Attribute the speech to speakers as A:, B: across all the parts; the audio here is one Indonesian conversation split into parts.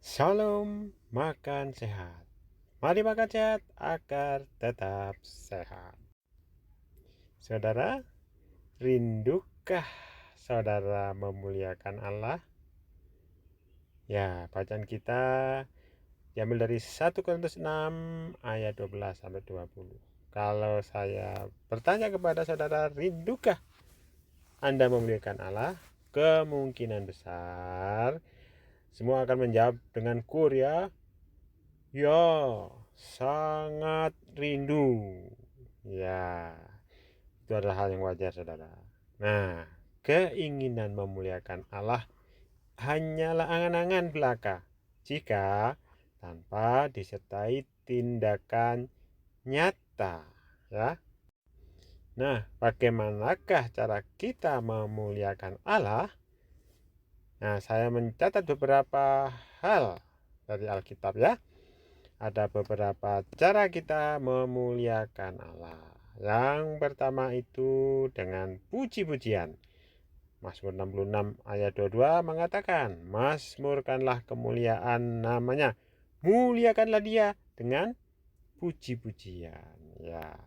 A: Salam makan sehat. Mari makan sehat agar tetap sehat. Saudara, rindukah saudara memuliakan Allah? Ya, bacaan kita diambil dari 1 Korintus 6 ayat 12 sampai 20. Kalau saya bertanya kepada saudara, rindukah Anda memuliakan Allah? Kemungkinan besar semua akan menjawab dengan kur ya. Ya, sangat rindu. Ya, itu adalah hal yang wajar, saudara. Nah, keinginan memuliakan Allah hanyalah angan-angan belaka jika tanpa disertai tindakan nyata. Ya. Nah, bagaimanakah cara kita memuliakan Allah? Nah, saya mencatat beberapa hal dari Alkitab ya. Ada beberapa cara kita memuliakan Allah. Yang pertama itu dengan puji-pujian. Mazmur 66 ayat 22 mengatakan, "Mazmurkanlah kemuliaan namanya, muliakanlah dia dengan puji-pujian." Ya.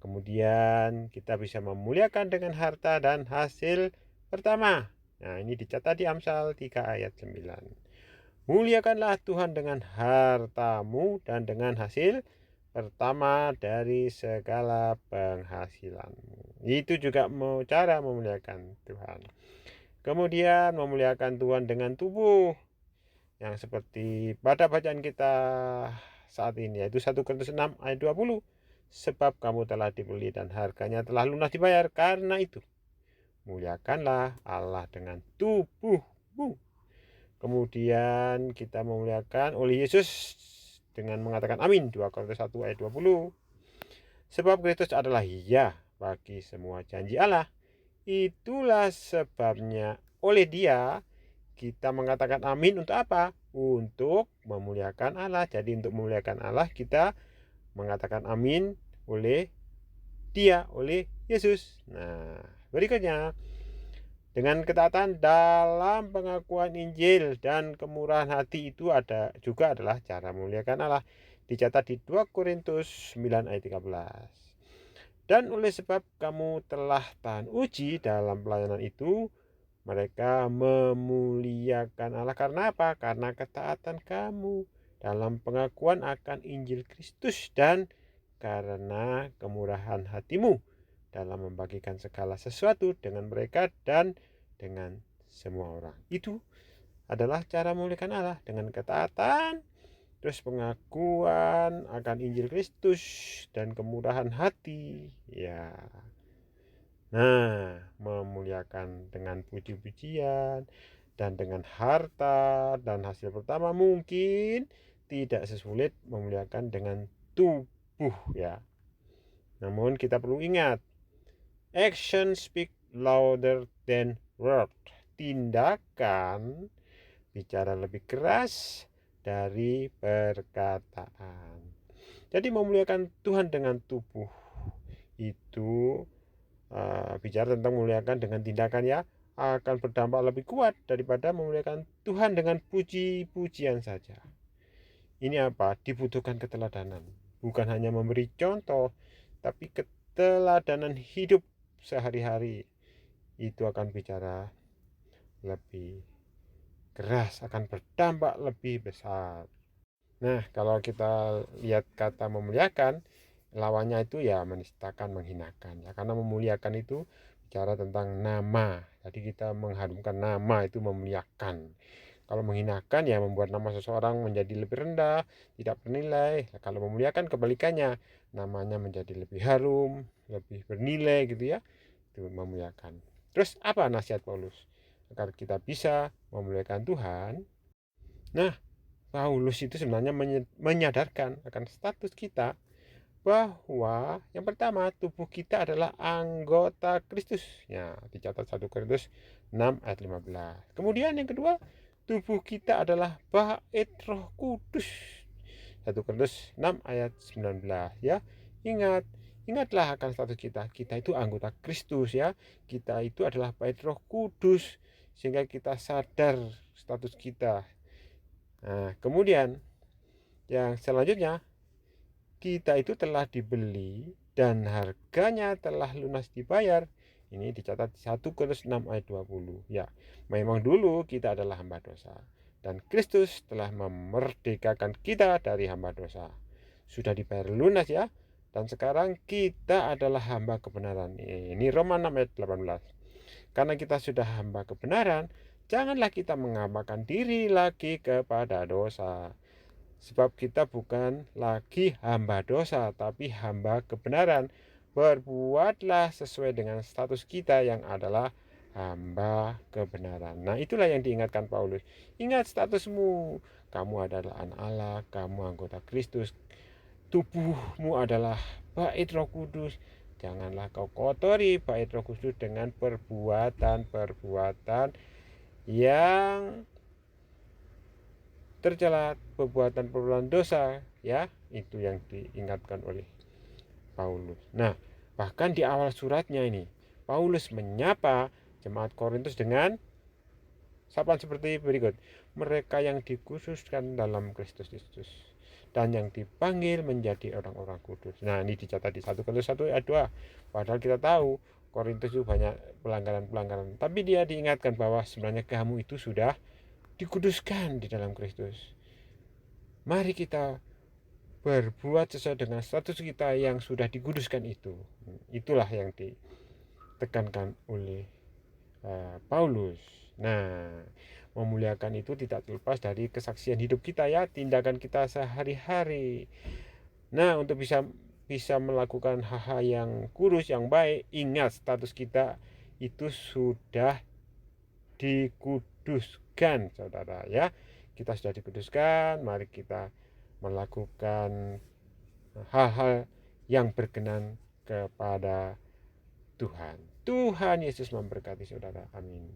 A: Kemudian kita bisa memuliakan dengan harta dan hasil pertama. Nah, ini dicatat di Amsal 3 ayat 9. Muliakanlah Tuhan dengan hartamu dan dengan hasil pertama dari segala penghasilanmu. Itu juga mau cara memuliakan Tuhan. Kemudian memuliakan Tuhan dengan tubuh yang seperti pada bacaan kita saat ini, yaitu 1 Korintus 6 ayat 20. Sebab kamu telah dibeli dan harganya telah lunas dibayar. Karena itu muliakanlah Allah dengan tubuhmu. Kemudian kita memuliakan oleh Yesus dengan mengatakan amin. 2 Korintus 1 ayat 20. Sebab Kristus adalah ya bagi semua janji Allah. Itulah sebabnya oleh dia kita mengatakan amin untuk apa? Untuk memuliakan Allah. Jadi untuk memuliakan Allah kita mengatakan amin oleh dia, oleh Yesus. Nah, berikutnya dengan ketaatan dalam pengakuan Injil dan kemurahan hati itu juga adalah cara memuliakan Allah. Dicatat di 2 Korintus 9 ayat 13. Dan oleh sebab kamu telah tahan uji dalam pelayanan itu, mereka memuliakan Allah. Karena apa? Karena ketaatan kamu dalam pengakuan akan Injil Kristus dan karena kemurahan hatimu dalam membagikan segala sesuatu dengan mereka dan dengan semua orang. Itu adalah cara memuliakan Allah dengan ketaatan, terus pengakuan akan Injil Kristus dan kemurahan hati. Ya. Nah, memuliakan dengan puji-pujian dan dengan harta dan hasil pertama mungkin tidak sesulit memuliakan dengan tubuh ya. Namun kita perlu ingat, action speak louder than word. Tindakan bicara lebih keras dari perkataan. Jadi memuliakan Tuhan dengan tubuh itu bicara tentang memuliakan dengan tindakan ya akan berdampak lebih kuat daripada memuliakan Tuhan dengan puji-pujian saja. Ini apa? Dibutuhkan keteladanan. Bukan hanya memberi contoh, tapi keteladanan hidup sehari-hari. Itu akan bicara lebih keras, akan berdampak lebih besar. Nah, kalau kita lihat kata memuliakan, lawannya itu ya menistakan, menghinakan ya. Karena memuliakan itu bicara tentang nama. Jadi kita mengharumkan nama itu memuliakan. Kalau menghinakan ya membuat nama seseorang menjadi lebih rendah, tidak bernilai. Kalau memuliakan kebalikannya, namanya menjadi lebih harum, lebih bernilai gitu ya. Itu memuliakan. Terus apa nasihat Paulus? Agar kita bisa memuliakan Tuhan. Nah, Paulus itu sebenarnya menyadarkan akan status kita bahwa yang pertama tubuh kita adalah anggota Kristus. Ya, dicatat 1 Korintus 6 ayat 15. Kemudian yang kedua, tubuh kita adalah bait Roh Kudus. 1 Korintus 6 ayat 19 ya. Ingatlah akan status kita. Kita itu anggota Kristus ya. Kita itu adalah bait Roh Kudus sehingga kita sadar status kita Nah, kemudian yang selanjutnya, kita itu telah dibeli dan harganya telah lunas dibayar. Ini dicatat 1 Korintus 6 ayat 20. Ya, memang dulu kita adalah hamba dosa dan Kristus telah memerdekakan kita dari hamba dosa. Sudah dibayar lunas ya. Dan sekarang kita adalah hamba kebenaran. Ini Roma 6 ayat 18. Karena kita sudah hamba kebenaran, janganlah kita mengamalkan diri lagi kepada dosa. Sebab kita bukan lagi hamba dosa, tapi hamba kebenaran. Berbuatlah sesuai dengan status kita yang adalah hamba kebenaran. Nah, itulah yang diingatkan Paulus. Ingat statusmu. Kamu adalah anak Allah, kamu anggota Kristus. Tubuhmu adalah bait Roh Kudus. Janganlah kau kotori bait Roh Kudus dengan perbuatan-perbuatan yang tercela, perbuatan-perbuatan dosa, ya, itu yang diingatkan oleh Paulus. Nah, bahkan di awal suratnya ini Paulus menyapa jemaat Korintus dengan sapaan seperti berikut: mereka yang dikhususkan dalam Kristus Yesus dan yang dipanggil menjadi orang-orang kudus. Nah, ini dicatat di 1 Korintus 1 ayat 2. Padahal kita tahu Korintus itu banyak pelanggaran-pelanggaran, tapi dia diingatkan bahwa sebenarnya kamu itu sudah dikuduskan di dalam Kristus. Mari kita berbuat sesuai dengan status kita yang sudah dikuduskan itu. Itulah yang ditekankan oleh Paulus. Nah, memuliakan itu tidak terlepas dari kesaksian hidup kita ya, tindakan kita sehari-hari. Nah, untuk bisa melakukan hal-hal yang kudus, yang baik, ingat status kita itu sudah dikuduskan, saudara ya. Kita sudah dikuduskan, mari kita melakukan hal-hal yang berkenan kepada Tuhan. Tuhan Yesus memberkati saudara. Amin.